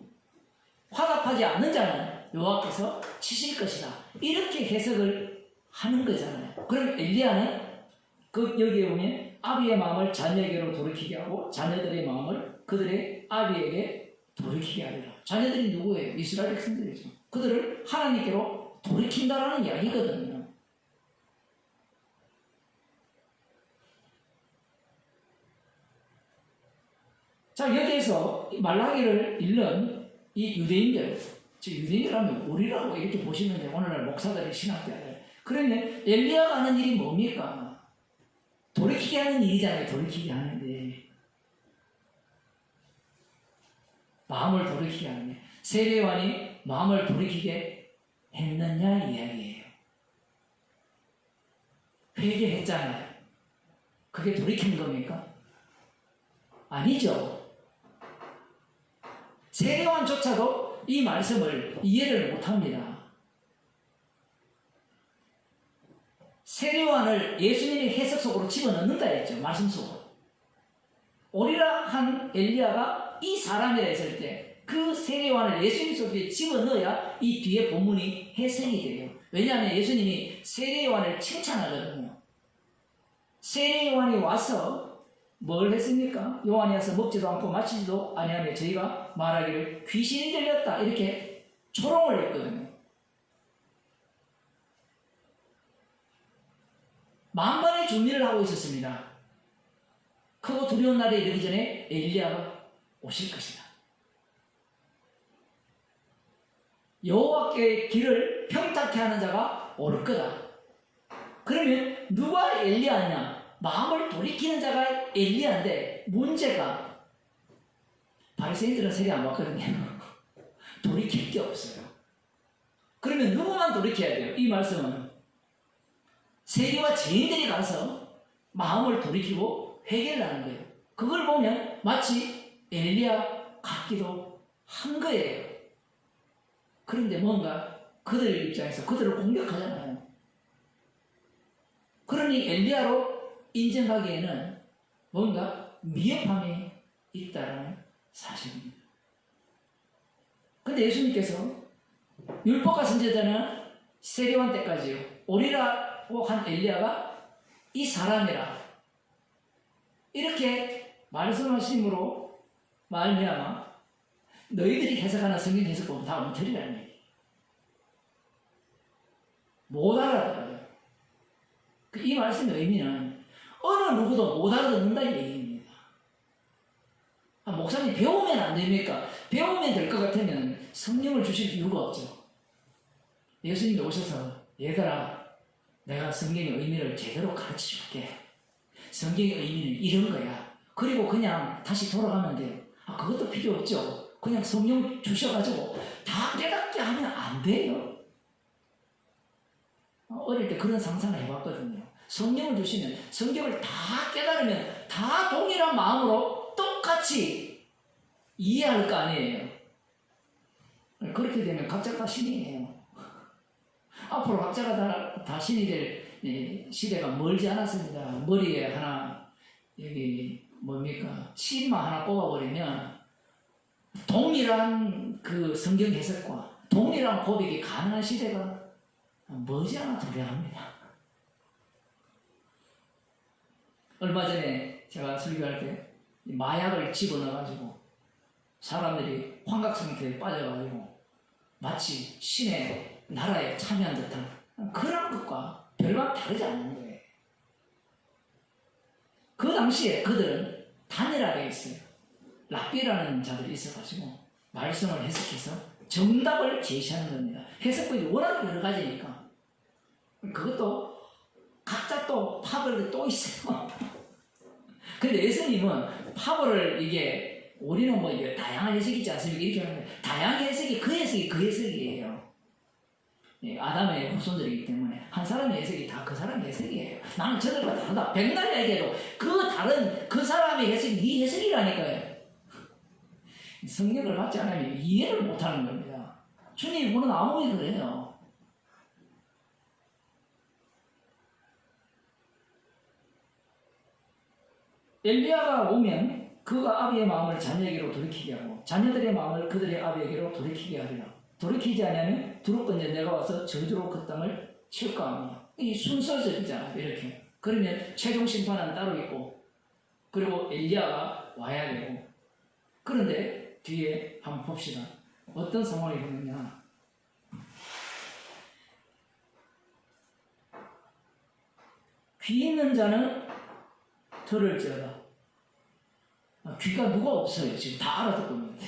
화답하지 않는 자는 여호와께서 치실 것이다. 이렇게 해석을 하는 거잖아요. 그럼 엘리야는 여기에 보면 아비의 마음을 자녀에게로 돌이키게 하고 자녀들의 마음을 그들의 아비에게 돌이키게 하리라. 자녀들이 누구예요? 이스라엘 백성들이죠. 그들을 하나님께로 돌이킨다라는 이야기거든요. 자, 여기에서 말라기를 읽는 이 유대인들, 즉 유대인이라면 우리라고 이렇게 보시면 돼요. 오늘날 목사들이 신학자들. 그러면 엘리야가 하는 일이 뭡니까? 돌이키게 하는 일이잖아요. 돌이키게 하는데 마음을 돌이키게 하는 일. 세례요한이 마음을 돌이키게 했느냐 이야기예요. 회개했잖아요. 그게 돌이키는 겁니까? 아니죠. 세례요한조차도 이 말씀을 이해를 못합니다. 세례요한을 예수님의 해석 속으로 집어넣는다 했죠. 말씀 속으로. 오리라 한 엘리야가 이 사람이라 했을 때 그 세례요한을 예수님 속에 집어넣어야 이 뒤에 본문이 해석이 돼요. 왜냐하면 예수님이 세례요한을 칭찬하거든요. 세례요한이 와서 뭘 했습니까? 요한이 와서 먹지도 않고 마시지도 아니하며 저희가 말하기를 귀신이 들렸다 이렇게 조롱을 했거든요. 만반의 준비를 하고 있었습니다. 크고 두려운 날에 이르기 전에 엘리야가 오실 것이다. 여호와께 길을 평탁케 하는 자가 올 거다. 그러면 누가 엘리야냐? 마음을 돌이키는 자가 엘리야인데 문제가 바리새인들은 세례 안 받거든요. 돌이킬 게 없어요. 그러면 누구만 돌이켜야 돼요? 이 말씀은 세리와 죄인들이 가서 마음을 돌이키고 회개를 하는 거예요. 그걸 보면 마치 엘리야 같기도 한 거예요. 그런데 뭔가 그들 입장에서 그들을 공격하잖아요. 그러니 엘리야로 인정하기에는 뭔가 미흡함이 있다는 사실입니다. 근데 예수님께서 율법과 선지자는 세례요한 때까지요. 오리라고 한 엘리야가 이 사람이라 이렇게 말씀하심으로 말미암아 너희들이 해석하는 성경 해석법은 다 엉터리라는 얘기예요. 못 알아들어요. 이 말씀의 의미는 어느 누구도 못 알아듣는다는 얘기입니다. 목사님 배우면 안 됩니까? 배우면 될 것 같으면 성령을 주실 이유가 없죠. 예수님이 오셔서 얘들아 내가 성경의 의미를 제대로 가르쳐 줄게. 성경의 의미는 이런 거야. 그리고 그냥 다시 돌아가면 돼요. 그것도 필요 없죠. 그냥 성령 주셔가지고 다 깨닫게 하면 안 돼요. 어릴 때 그런 상상을 해봤거든요. 성령을 주시면 성경을 다 깨달으면 다 동일한 마음으로 똑같이 이해할 거 아니에요. 그렇게 되면 각자가 다 신이에요. 앞으로 각자가 다 신이 될 시대가 멀지 않았습니다. 머리에 하나 여기 뭡니까 치마 하나 꼽아버리면 동일한 그 성경 해석과 동일한 고백이 가능한 시대가 머지않아 도래합니다. 얼마 전에 제가 설교할 때 마약을 집어넣어가지고 사람들이 환각성태에 빠져가지고 마치 신의 나라에 참여한 듯한 그런 것과 별반 다르지 않는 거예요. 그 당시에 그들은 단일하게 있어요. 랍비라는 자들이 있어가지고 말씀을 해석해서 정답을 제시하는 겁니다. 해석법이 워낙 여러 가지니까 그것도 각자 또 파벌이 또 있어요. 근데 예수님은 파벌을 이게 우리는 뭐 이게 다양한 해석이 있지 않습니까? 이렇게 하는데 다양한 해석이 그 해석이 그 해석이에요. 아담의 후손들이기 때문에 한 사람의 해석이 다 그 사람의 해석이에요. 나는 저들과 다르다. 백날 얘기해도 그 다른 그 사람의 해석이 네 해석이라니까요. 성경을 받지 않으면 이해를 못하는 겁니다. 주님이 보는 아무리 그래요. 엘리야가 오면 그가 아비의 마음을 자녀에게로 돌이키게 하고 자녀들의 마음을 그들의 아비에게로 돌이키게 하리라. 돌이키지 않으면 두렵건대 내가 와서 저주로 그 땅을 칠까 하며. 이 순서적이잖아요. 이렇게. 그러면 최종 심판은 따로 있고 그리고 엘리야가 와야 되고. 그런데 뒤에 한번 봅시다. 어떤 상황이 되느냐. 귀 있는 자는 들을지어다. 귀가 누가 없어요. 지금 다 알아듣고 있는데.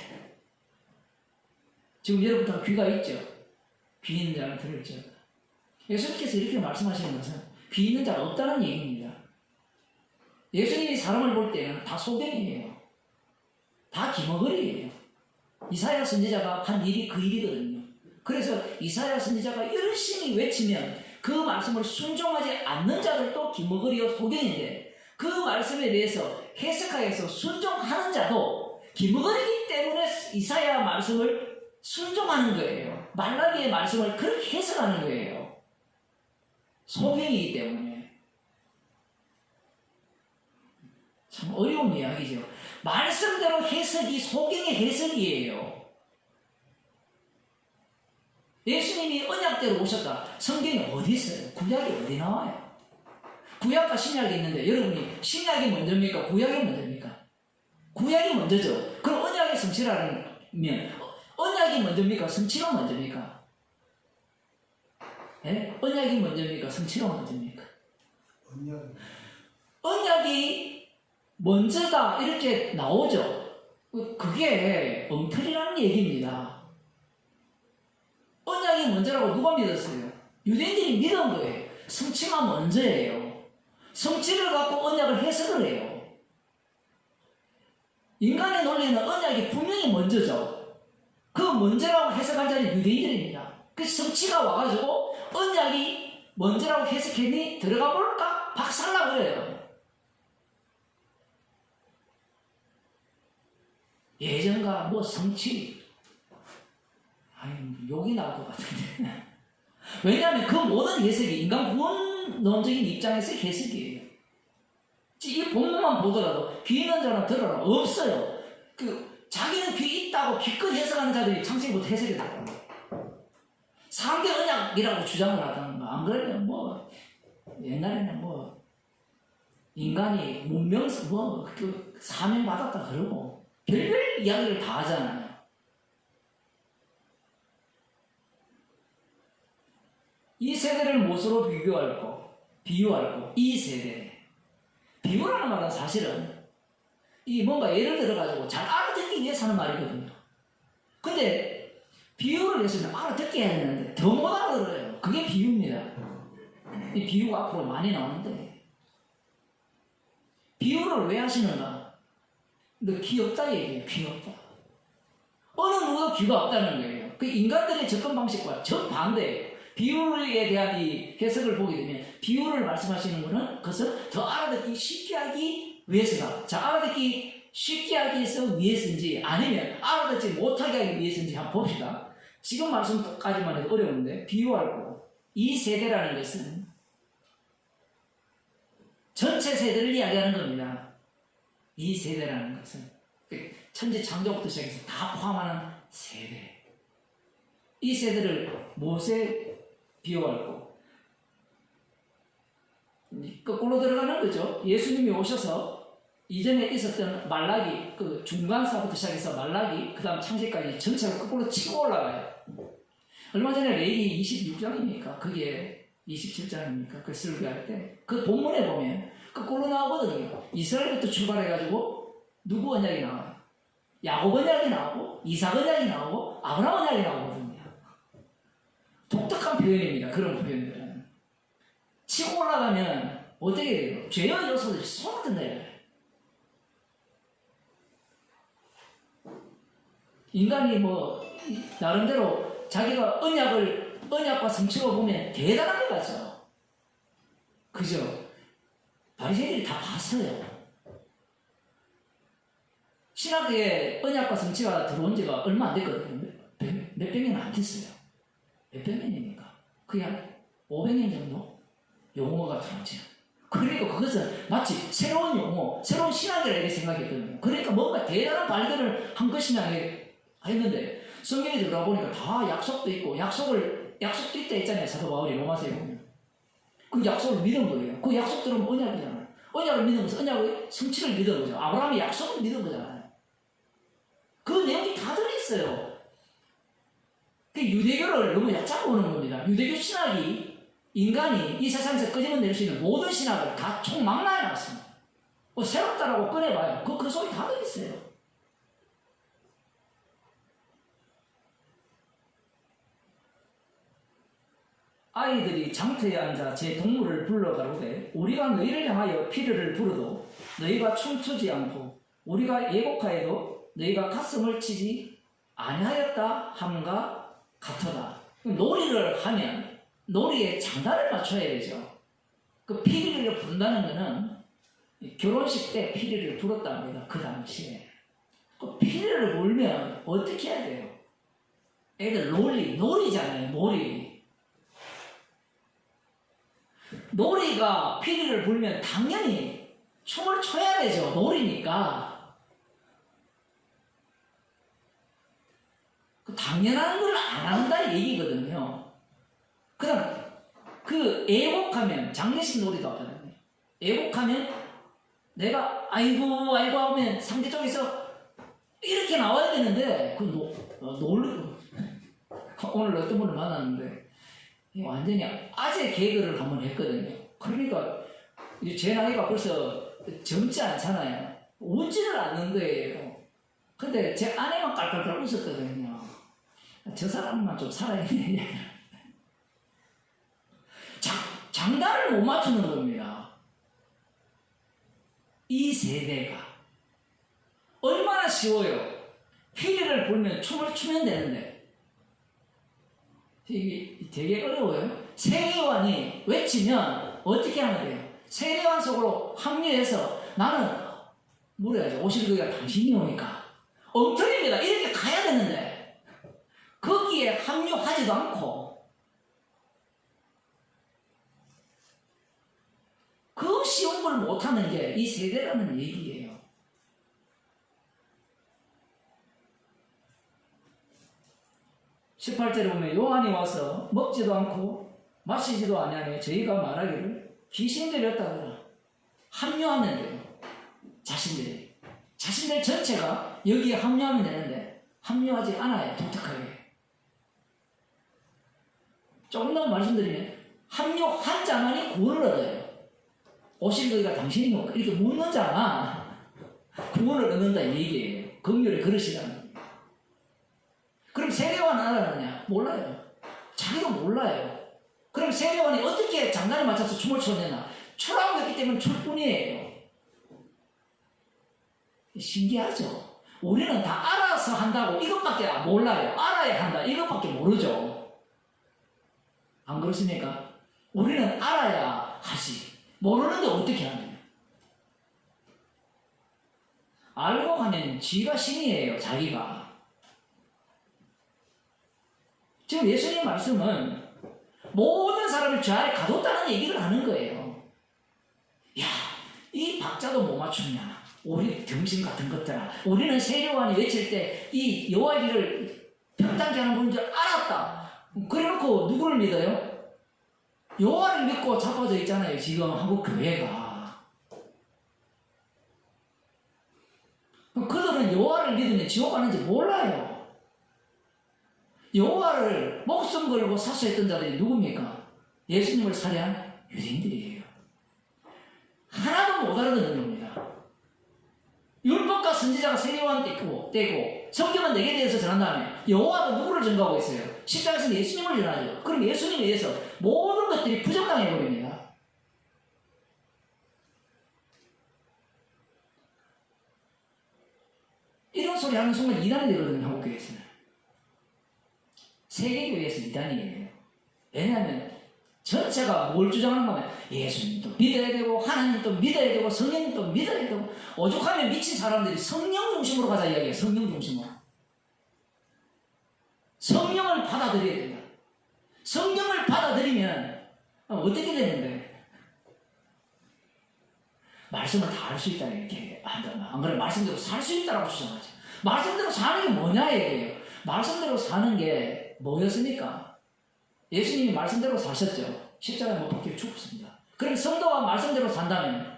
지금 여러분 다 귀가 있죠? 귀 있는 자는 들을지어다. 예수님께서 이렇게 말씀하시는 것은 귀 있는 자가 없다는 얘기입니다. 예수님이 사람을 볼 때는 다 소경이에요. 다 기머거리예요. 이사야 선지자가 한 일이 그 일이거든요. 그래서 이사야 선지자가 열심히 외치면 그 말씀을 순종하지 않는 자들도 기머거리요 소경인데 그 말씀에 대해서 해석하여서 순종하는 자도 기머거리기 때문에 이사야 말씀을 순종하는 거예요. 말라기의 말씀을 그렇게 해석하는 거예요. 소경이기 때문에. 참 어려운 이야기죠. 말씀대로 해석이 소경의 해석이에요. 예수님이 언약대로 오셨다. 성경이 어디 있어요? 구약이 어디 나와요? 구약과 신약이 있는데 여러분이 신약이 먼저입니까? 구약이 먼저입니까? 구약이 먼저죠. 그럼 언약의 성취라면 언약이 먼저입니까? 성취가 먼저입니까? 예? 언약이 먼저입니까? 성취가 먼저입니까? 언약이 먼저다 이렇게 나오죠. 그게 엉터리라는 얘기입니다. 언약이 먼저라고 누가 믿었어요? 유대인들이 믿은 거예요. 성취가 먼저예요. 성취를 갖고 언약을 해석을 해요. 인간의 논리는 언약이 분명히 먼저죠. 그 먼저라고 해석한 자는 유대인들입니다. 그래서 성취가 와가지고 언약이 먼저라고 해석했니? 들어가 볼까? 박살나 버려요. 예전과 뭐 성취 욕이 나올 것 같은데. 왜냐하면 그 모든 해석이 인간 구원론적인 입장에서 해석이에요. 이 본문만 보더라도 귀 있는 자는 들어라 없어요. 자기는 귀 있다고 기껏 해석하는 자들이 창세기부터 해석이 됐다고. 3대 언약이라고 주장을 하던가. 안 그러면 뭐 옛날에는 뭐 인간이 문명 사명 받았다 그러고 별별 이야기를 다 하잖아요. 이 세대를 무엇으로 비유할까? 이 세대. 비유라는 말은 사실은 뭔가 예를 들어가지고 잘 알아듣기 위해서 하는 말이거든요. 근데 비유를 했으면 알아듣게 해야 되는데 더 못 알아들어요. 그게 비유입니다. 이 비유가 앞으로 많이 나오는데 비유를 왜 하시는가? 근데 귀엽다 얘기해요. 귀엽다. 어느 누구도 귀가 없다는 거예요. 그 인간들의 접근 방식과 정반대예요. 비유에 대한 이 해석을 보게 되면 비유를 말씀하시는 분은 그것을 더 알아듣기 쉽게 하기 위해서다. 자, 알아듣기 쉽게 하기 위해서인지 아니면 알아듣지 못하게 하기 위해서인지 한번 봅시다. 지금 말씀까지만 해도 어려운데 비유하고 이 세대라는 것은 전체 세대를 이야기하는 겁니다. 이 세대라는 것은 천지 창조부터 시작해서 다 포함하는 세대. 이 세대를 무엇에 비유하고 거꾸로 들어가는 거죠. 예수님이 오셔서 이전에 있었던 말라기 중간사부터 시작해서 말라기 그 다음 창세기까지 전체가 거꾸로 치고 올라가요. 얼마 전에 레위기 26장입니까? 그게 27장입니까? 그 설교할 때 그 본문에 보면 거꾸로 나오거든요. 이스라엘부터 출발해가지고 누구 언약이 나와요? 야곱 언약이 나오고 이삭 언약이 나오고 아브라함 언약이 나오거든요. 독특한 표현입니다. 그런 표현들은. 치고 올라가면 어떻게 돼요? 죄의 요소들이 쏟아져요. 인간이 나름대로 자기가 언약과 성취를 보면 대단한 것 같죠. 그죠? 바리새인들이 다 봤어요. 신학에 언약과 성취가 들어온 지가 얼마 안 됐거든요. 몇백 년 안 됐어요. 몇백 년입니까? 그냥 500년 정도? 용어가 들어오죠. 그러니까 그것은 마치 새로운 용어, 새로운 신학이라 이렇게 생각했거든요. 그러니까 뭔가 대단한 발견을 한 것이냐 했는데 성경에 들어가 보니까 다 약속도 있고 약속도 있다 했잖아요. 사도 바울이 로마서에 보면. 그 약속을 믿은 거예요. 그 약속들은 언약이잖아요. 언약을 믿은 것은 언약의 성취를 믿은 거죠. 아브라함의 약속을 믿은 거잖아요. 그 내용이 다 들어있어요. 그 유대교를 너무 얕잡아 보는 겁니다. 유대교 신학이 인간이 이 세상에서 끄집어낼 수 있는 모든 신학을 다 총망라해 놨습니다. 뭐 새롭다라고 꺼내봐요. 그 속에 다 들어있어요. 아이들이 장터에 앉아 제 동물을 불러가로되 우리가 너희를 향하여 피르를 부르도 너희가 춤추지 않고 우리가 예곡하여도 너희가 가슴을 치지 아니하였다 함과 같도다. 놀이를 하면 놀이에 장단을 맞춰야 되죠. 그 피리를 부른다는 것은 결혼식 때 피리를 불었답니다. 그 당시에. 그 피리를 불면 어떻게 해야 돼요? 애들 놀이잖아요. 놀이가 피리를 불면 당연히 춤을 춰야 되죠. 놀이니까. 그 당연한 걸 안 한다 얘기거든요. 그다음 애곡하면 장례식 놀이도 하거든요. 애곡하면 내가 아이고 하면 상대 쪽에서 이렇게 나와야 되는데 오늘 어떤 분을 만났는데 완전히 아재 개그를 한번 했거든요. 그러니까 제 나이가 벌써 젊지 않잖아요. 웃지를 않는 거예요. 근데 제 아내만 깔깔깔 웃었거든요. 저 사람만 좀 살아있네. 장단을 못 맞추는 겁니다. 이 세대가 얼마나 쉬워요. 피리를 불면 춤을 추면 되는데 이게 되게 어려워요. 세례요한이 외치면 어떻게 하면 돼요? 세례요한 속으로 합류해서 나는 물어야죠. 오실 거기가 당신이 오니까 엉터리입니다. 이렇게 가야 되는데 거기에 합류하지도 않고 그 쉬운 걸 못하는 게 이 세대라는 얘기예요. (18절에) 보면 요한이 와서 먹지도 않고 마시지도 아니하며 저희가 말하기를 귀신들이었다더라. 합류하면 돼요. 자신들 전체가 여기에 합류하면 되는데 합류하지 않아요. 독특하게. 조금 더 말씀드리면 합류한 자만이 구원을 얻어요. 오실 거기가 당신이 뭐 이렇게 묻는 자만 구원을 얻는다 이 얘기예요. 긍휼의 그릇이라는 거예요. 그럼 세례요한은 알아느냐? 몰라요. 자기도 몰라요. 그럼 세례요한이 어떻게 장단에 맞춰서 춤을 췄느냐? 추라고 했기 때문에 출 뿐이에요. 신기하죠? 우리는 다 알아서 한다고 이것밖에 몰라요. 알아야 한다 이것밖에 모르죠. 안 그렇습니까? 우리는 알아야 하지. 모르는데 어떻게 하느냐? 알고 하면 지가 신이에요. 자기가. 지금 예수님 말씀은 모든 사람을 저 아래 가뒀다는 얘기를 하는 거예요. 야, 이 박자도 못 맞추냐? 우리 등신 같은 것들아. 우리는 세례요한이 외칠 때 이 여호와의 길을 평탄케 하는 분인 줄 알았다. 그래놓고 누구를 믿어요? 여호와를 믿고 자빠져 있잖아요. 지금 한국 교회가. 그들은 여호와를 믿으면 지옥 가는지 몰라요. 여호와를 목숨 걸고 사수했던 자들이 누굽니까? 예수님을 살해한 유대인들이에요. 하나도 못 알아듣는 겁니다. 율법과 선지자가 세례요한 떼고 성경은 내게 대해서 전한 다음에 여호와가 누구를 전가하고 있어요? 십자가에서 예수님을 전하죠. 그럼 예수님에 의해서 모든 것들이 부정당해버립니다. 이런 소리 하는 순간 이단이 되거든요. 한국교회에서는. 세계교회에서 이단이에요. 왜냐하면 전체가 뭘 주장하는 거면 예수님도 믿어야 되고 하나님도 믿어야 되고 성령님도 믿어야 되고 오죽하면 미친 사람들이 성령 중심으로 가자 이야기해요. 성령 중심으로. 성령을 받아들여야 된다. 성령을 받아들이면 어떻게 되는데? 말씀을 다 알 수 있다 이렇게 한다면, 안 그러면 말씀대로 살 수 있다라고 주장하죠. 말씀대로 사는 게 뭐냐 얘기예요. 말씀대로 사는 게 뭐였습니까? 예수님이 말씀대로 사셨죠. 십자가에 못 박혀 죽었습니다. 그럼 성도가 말씀대로 산다면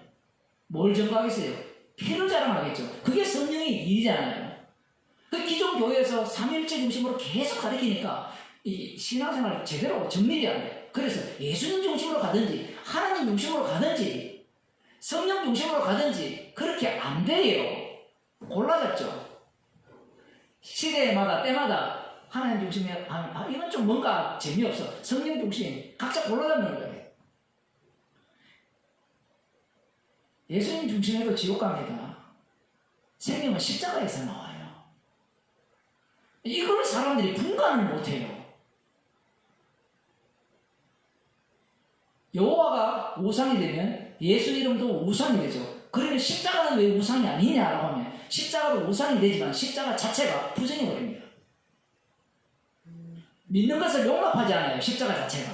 뭘 증거하겠어요? 피를 자랑하겠죠. 그게 성령의 일이잖아요. 그 기존 교회에서 삼위일체 중심으로 계속 가르치니까 이 신앙생활 제대로 정립이 안 돼요. 그래서 예수님 중심으로 가든지 하나님 중심으로 가든지 성령 중심으로 가든지 그렇게 안 돼요. 골라잡죠. 시대마다 때마다 하나님 중심에 이건 좀 뭔가 재미없어. 성령 중심 각자 골라잡는 거예요. 예수님 중심에도 지옥 갑니다. 생명은 십자가에서 나와요. 이걸 사람들이 분간을 못해요. 여호와가 우상이 되면 예수 이름도 우상이 되죠. 그러면 십자가는 왜 우상이 아니냐라고 하면 십자가도 우상이 되지만 십자가 자체가 부정해버립니다. 믿는 것을 용납하지 않아요. 십자가 자체가.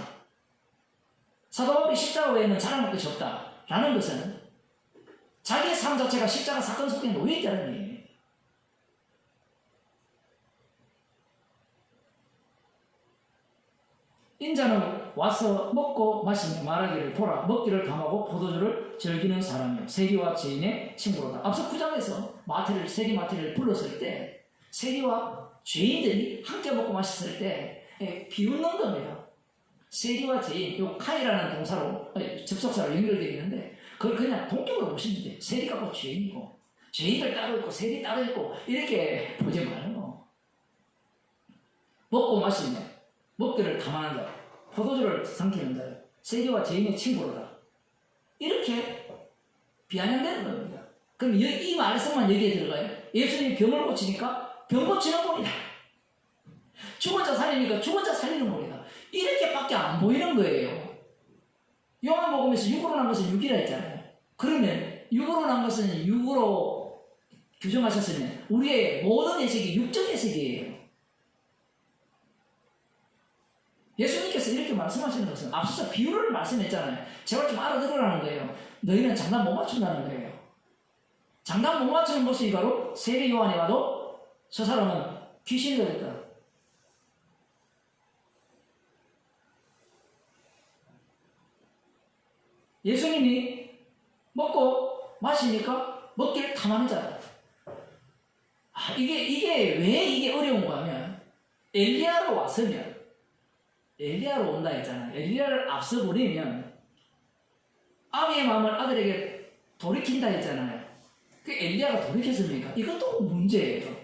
사도 바울이 십자가 외에는 자랑할 것이 없다라는 것은 자기의 삶 자체가 십자가 사건 속에 놓여있다는 얘기예요. 인자는 와서 먹고 마시며 말하기를 보라 먹기를 감하고 포도주를 즐기는 사람이요 세리와 죄인의 친구로다. 앞서 9장에서 세리 마태를 불렀을 때 세리와 죄인들이 함께 먹고 마셨을 때 비웃는 겁니다. 세리와 죄인, 요 카이라는 동사로 접속사로 연결되어 있는데 그걸 그냥 동격으로 보시면 돼요. 세리가 뭐 죄인이고 죄인들 따로 있고 세리 따로 있고 이렇게 보지 말고 먹고 마시며 먹기를 감하는 자 포도주를 삼키는 자요 세리와 죄인의 친구로다. 이렇게 비아냥되는 겁니다. 그럼 이 말씀만 여기에 들어가요. 예수님이 병을 고치니까 병 고치는 분이다. 죽은 자 살리니까 죽은 자 살리는 분이다. 이렇게밖에 안 보이는 거예요. 요한복음에서 육으로 난 것은 육이라 했잖아요. 그러면 육으로 난 것은 육으로 규정하셨으면 우리의 모든 해석이 육적 해석이에요. 예수님께서 이렇게 말씀하시는 것은 앞서서 비유를 말씀했잖아요. 제발 좀 알아들으라는 거예요. 너희는 장단 못 맞춘다는 거예요. 장단 못 맞추는 모습이 바로 세례 요한이 와도 저 사람은 귀신이 되었다. 예수님이 먹고 마시니까 먹기를 탐하는 자다. 이게 왜 이게 어려운가 하면 엘리야로 왔으면 엘리야로 온다 했잖아요. 엘리야를 앞서 버리면 아비의 마음을 아들에게 돌이킨다 했잖아요. 그 엘리야가 돌이켰습니까? 이것도 문제예요.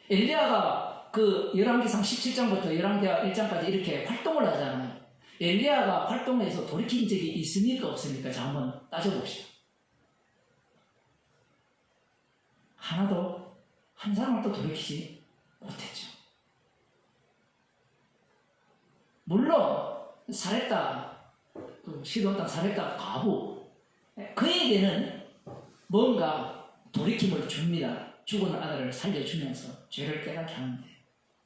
엘리야가 그 열왕기상 17장부터 열왕기하 1장까지 이렇게 활동을 하잖아요. 엘리야가 활동해서 돌이킨 적이 있습니까? 없습니까? 자, 한번 따져봅시다. 하나도, 한 사람도 돌이키지 못했죠. 물론, 사렙다, 시돈 땅 사렙다 과부, 그에게는 뭔가 돌이킴을 줍니다. 죽은 아들을 살려주면서 죄를 깨닫게 하는데,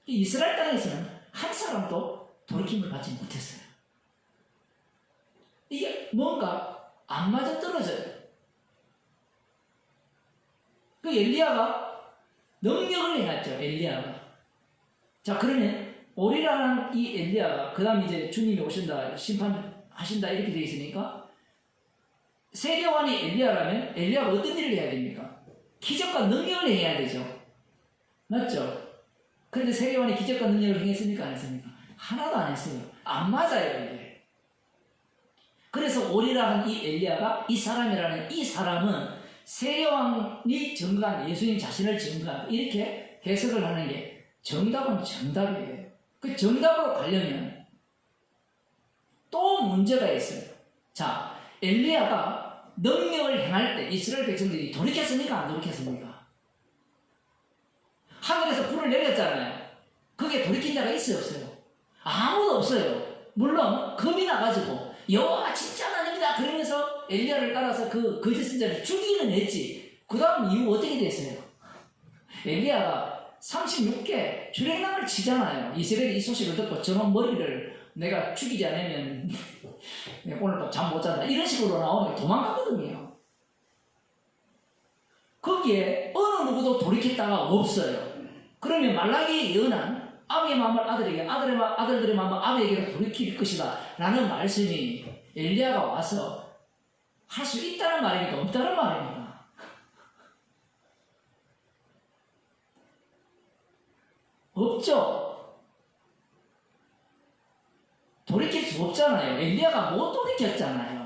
이스라엘 땅에서는 한 사람도 돌이킴을 받지 못했어요. 이게 뭔가 안 맞아 떨어져요. 그 엘리야가 능력을 행했죠. 엘리야가. 자, 그러면 오리라는 이 엘리야가 그 다음 이제 주님이 오신다, 심판하신다 이렇게 되어 있으니까 세례요한이 엘리야라면 엘리야가 어떤 일을 해야 됩니까? 기적과 능력을 행해야 되죠. 맞죠? 그런데 세례요한이 기적과 능력을 행했습니까? 안 했습니까? 하나도 안 했어요. 안 맞아요, 이게. 그래서 오리라는 이 엘리야가 이 사람이라는 이 사람은 세례요한이 증거한 예수님 자신을 증거한 이렇게 해석을 하는 게 정답은 정답이에요. 그 정답으로 가려면 또 문제가 있어요. 자, 엘리야가 능력을 행할 때 이스라엘 백성들이 돌이켰습니까? 안 돌이켰습니까? 하늘에서 불을 내렸잖아요. 그게 돌이킨 자가 있어요? 없어요? 아무도 없어요. 물론 금이 나가지고 여호와가 진짜 하나님이다 그러면서 엘리야를 따라서 그 거짓 선지자를 죽이는 했지. 그 다음 이후 어떻게 됐어요? 엘리야가 36개 주랭랑을 치잖아요. 이스라엘이 이 소식을 듣고 저놈 머리를 내가 죽이지 않으면 오늘 밤 잠 못 잔다 이런 식으로 나오니까 도망갔거든요. 거기에 어느 누구도 돌이켰다가 없어요. 그러면 말라기 예언한 아비의 마음을 아들에게, 아들들의 마음을 아비에게로 돌이킬 것이다 라는 말씀이 엘리야가 와서 할 수 있다는 말입니까? 없다는 말입니까? 없죠. 돌이킬 수 없잖아요. 엘리야가 못 돌이켰잖아요.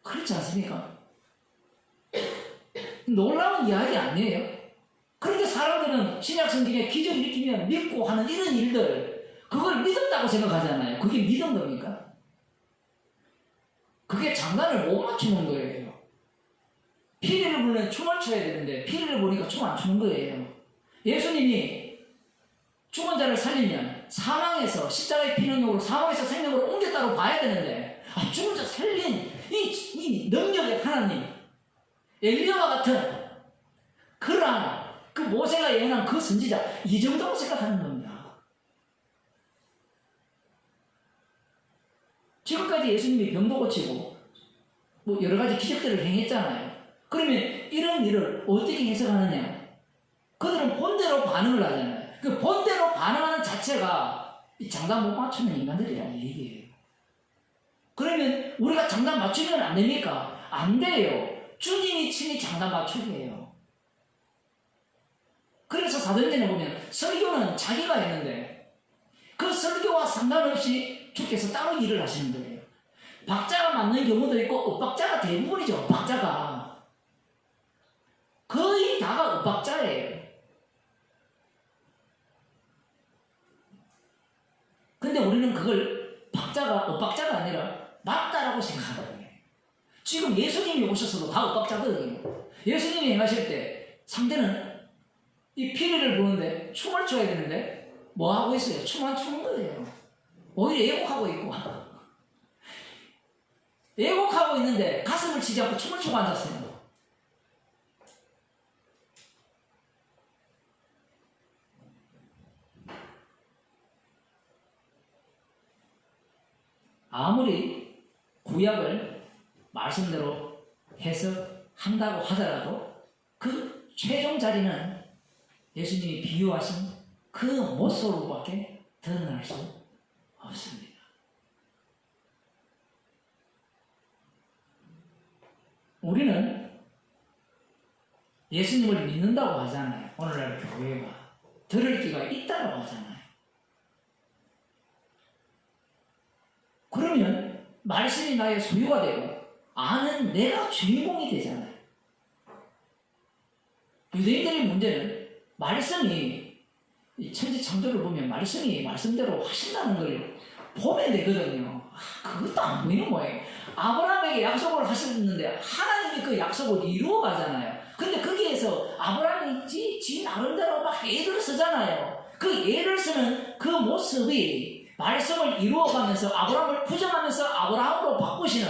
그렇지 않습니까? 놀라운 이야기 아니에요? 그런데 사람들은 신약 성경에 기적 일으키면 믿고 하는 이런 일들, 그걸 믿었다고 생각하잖아요. 그게 믿은 겁니까? 그게 장단을 못 맞추는 거예요. 피리를 부르면 춤을 춰야 되는데 피리를 부르니까 춤 안 추는 거예요. 예수님이 죽은 자를 살리면 사망에서 십자가의 피능력으로 사망에서 생명으로 옮겼다고 봐야 되는데 죽은 자 살린 이 능력의 하나님, 엘리야와 같은 그러한 그 모세가 예언한 그 선지자, 이 정도로 생각하는 겁니다. 지금까지 예수님이 병도 고치고 뭐 여러 가지 기적들을 행했잖아요. 그러면 이런 일을 어떻게 해석하느냐? 그들은 본대로 반응을 하잖아요. 그 본대로 반응하는 자체가 장단 못 맞추는 인간들이라는 얘기예요. 그러면 우리가 장단 맞추면 안 됩니까? 안 돼요. 주님이 친히 장단 맞추게해요. 그래서 사도행전에 보면 설교는 자기가 했는데 그 설교와 상관없이 주께서 따로 일을 하시는 거예요. 박자가 맞는 경우도 있고 엇박자가 대부분이죠. 엇박자가 거의 다가 엇박자예요. 근데 우리는 그걸 엇박자가 아니라 맞다라고 생각하는 거예요. 지금 예수님이 오셨어도 다 엇박자거든요. 예수님이 행하실 때 상대는 이 피리를 부는데 춤을 춰야 되는데 뭐 하고 있어요? 춤 안 추는 거예요. 오히려 애곡하고 있고 애곡하고 있는데 가슴을 치지 않고 춤을 추고 앉았어요. 아무리 구약을 말씀대로 해석한다고 하더라도 그 최종 자리는 예수님이 비유하신 그 모습으로밖에 드러날 수 없습니다. 우리는 예수님을 믿는다고 하잖아요. 오늘날 교회가 들을 기가 있다고 하잖아요. 그러면 말씀이 나의 소유가 되고 아는 내가 주인공이 되잖아요. 유대인들의 문제는 말씀이 천지창조를 보면 말씀이 말씀대로 하신다는 걸 보면 되거든요. 그것도 안 보이는 거예요. 아브라함에게 약속을 하셨는데 하나님이 그 약속을 이루어 가잖아요. 근데 거기에서 아브라함이 지 나름대로 막 애를 쓰잖아요. 그 애를 쓰는 그 모습이 말씀을 이루어가면서 아브라함을 부정하면서 아브라함으로 바꾸시는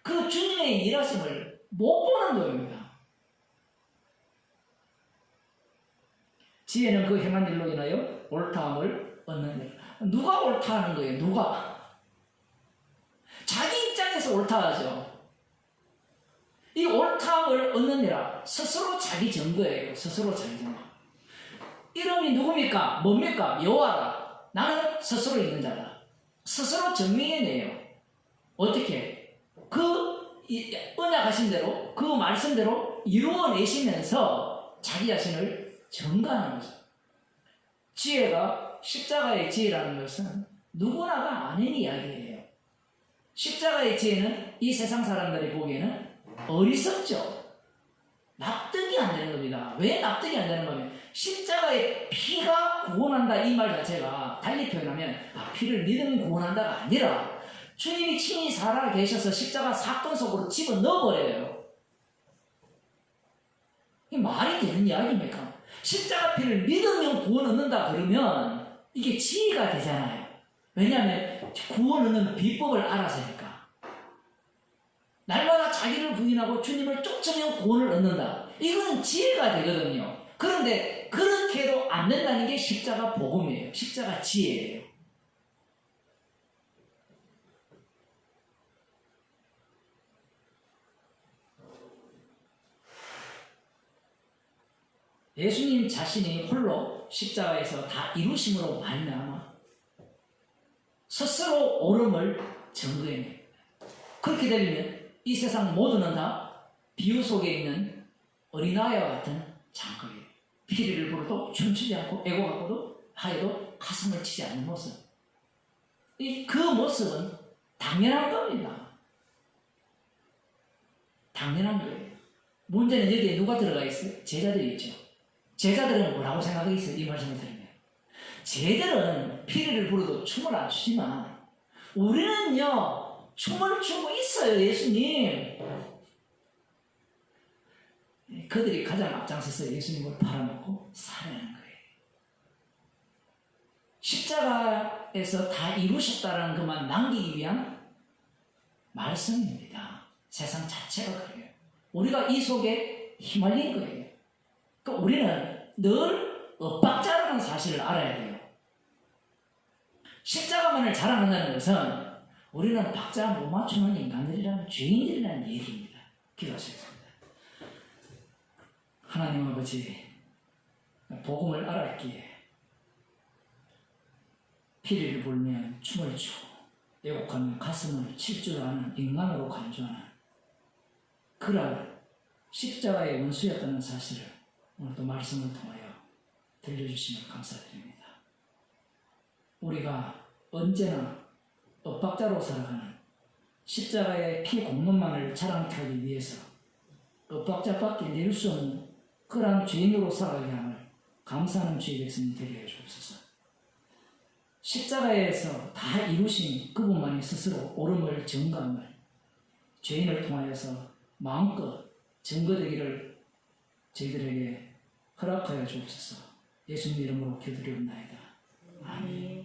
그 주님의 일하심을 못 보는 겁니다. 지혜는 그 행한 일로 인하여 옳다함을 얻는다. 누가 옳다하는 거예요? 누가? 자기 입장에서 옳다하죠. 이 옳다함을 얻느니라 스스로 자기 증거예요. 스스로 자기 증거. 이름이 누굽니까? 뭡니까? 여호와라. 나는 스스로 있는 자다. 스스로 증명해내요. 어떻게? 그 언약하신 대로 그 말씀대로 이루어내시면서 자기 자신을 증거하는 거죠. 지혜가 십자가의 지혜라는 것은 누구나가 아는 이야기예요. 십자가의 지혜는 이 세상 사람들이 보기에는 어리석죠. 납득이 안 되는 겁니다. 왜 납득이 안 되는 거면 십자가의 피가 구원한다 이 말 자체가 달리 표현하면 피를 믿으면 구원한다가 아니라 주님이 친히 살아 계셔서 십자가 사건 속으로 집어넣어버려요. 이게 말이 되는 이야기입니까? 십자가 피를 믿으면 구원 얻는다 그러면 이게 지혜가 되잖아요. 왜냐하면 구원 얻는 비법을 알아서니까. 날마다 자기를 부인하고 주님을 쫓으면 구원을 얻는다. 이거는 지혜가 되거든요. 그런데 그렇게 해도 안 된다는 게 십자가 복음이에요. 십자가 지혜예요. 예수님 자신이 홀로 십자가에서 다 이루심으로 말미암아 스스로 옳음을 증거해냅니다. 그렇게 되면 이 세상 모두는 다 비유 속에 있는 어린아이와 같은 장거예요. 피리를 부어도 춤추지 않고 애고하고도 하여도 가슴을 치지 않는 모습. 그 모습은 당연한 겁니다. 당연한 거예요. 문제는 여기에 누가 들어가 있어요? 제자들이 있죠. 제자들은 뭐라고 생각했어요? 이 말씀을 들으면. 쟤들은 피리를 부어도 춤을 안 추지만 우리는요 춤을 추고 있어요. 예수님. 그들이 가장 앞장서서 예수님을 팔아먹고 살아내는 거예요. 십자가에서 다 이루셨다는 것만 남기기 위한 말씀입니다. 세상 자체가 그래요. 우리가 이 속에 휘말린 거예요. 그러니까 우리는 늘 엇박자라는 사실을 알아야 돼요. 십자가만을 자랑한다는 것은 우리는 박자 못 맞추는 인간들이라는 죄인들이라는 얘기입니다. 기도하시겠습니다. 하나님 아버지, 복음을 알았기에 피리를 불면 춤을 추고 애곡하면 가슴을 칠 줄 아는 인간으로 간주하는 그런 십자가의 원수였다는 사실을 오늘도 말씀을 통하여 들려주시면 감사드립니다. 우리가 언제나 엇박자로 살아가는 십자가의 피 공로만을 자랑하기 위해서 엇박자밖에 낼 수 없는 그러한 죄인으로 살아가게 함을 감사하는 주의 백성이 되게 해주옵소서. 십자가에서 다 이루신 그분만이 스스로 옳음을 증거함을 죄인을 통하여서 마음껏 증거되기를 저희들에게 허락하여 주옵소서. 예수님 이름으로 기도드리옵나이다. 아멘.